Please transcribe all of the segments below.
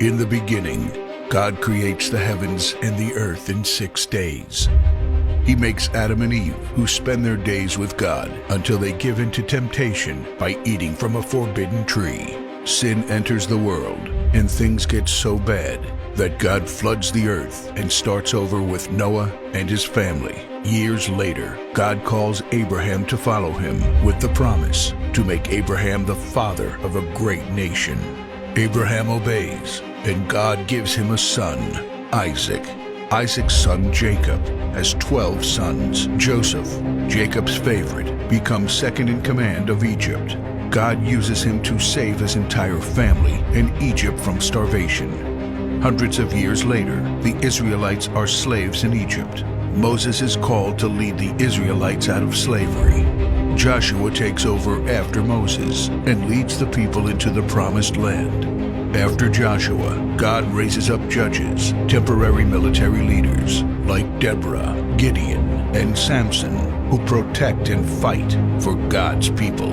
In the beginning, God creates the heavens and the earth in 6 days. He makes Adam and Eve, who spend their days with God until they give in to temptation by eating from a forbidden tree. Sin enters the world, and things get so bad that God floods the earth and starts over with Noah and his family. Years later, God calls Abraham to follow him with the promise to make Abraham the father of a great nation. Abraham obeys, and God gives him a son, Isaac. Isaac's son Jacob has 12 sons. Joseph, Jacob's favorite, becomes second in command of Egypt. God uses him to save his entire family and Egypt from starvation. Hundreds of years later, the Israelites are slaves in Egypt. Moses is called to lead the Israelites out of slavery. Joshua takes over after Moses and leads the people into the promised land. After Joshua, God raises up judges, temporary military leaders like Deborah, Gideon, and Samson, who protect and fight for God's people.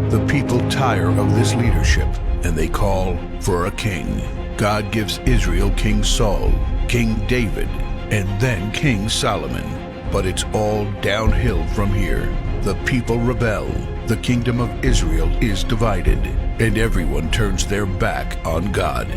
The people tire of this leadership, and they call for a king. God gives Israel King Saul, King David, and then King Solomon. But it's all downhill from here. The people rebel, the kingdom of Israel is divided, and everyone turns their back on God.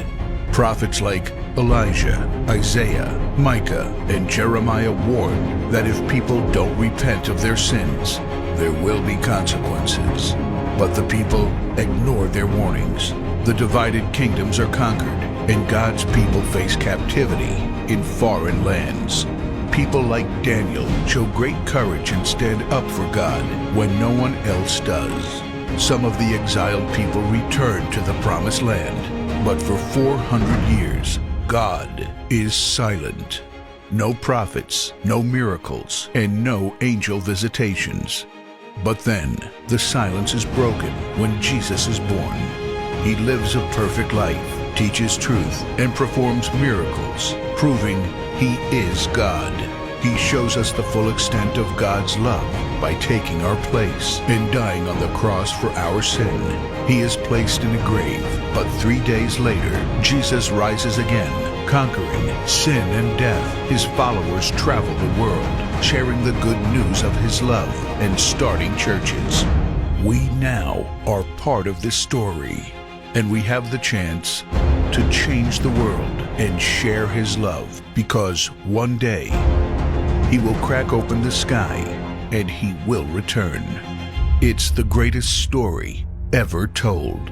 Prophets like Elijah, Isaiah, Micah, and Jeremiah warn that if people don't repent of their sins, there will be consequences. But the people ignore their warnings. The divided kingdoms are conquered, and God's people face captivity in foreign lands. People like Daniel show great courage and stand up for God when no one else does. Some of the exiled people return to the promised land, but for 400 years, God is silent. No prophets, no miracles, and no angel visitations. But then, the silence is broken when Jesus is born. He lives a perfect life, teaches truth, and performs miracles, proving He is God. He shows us the full extent of God's love by taking our place and dying on the cross for our sin. He is placed in a grave, but 3 days later, Jesus rises again, conquering sin and death. His followers travel the world, sharing the good news of His love and starting churches. We now are part of this story, and we have the chance to change the world and share His love, because one day He will crack open the sky and He will return. It's the greatest story ever told.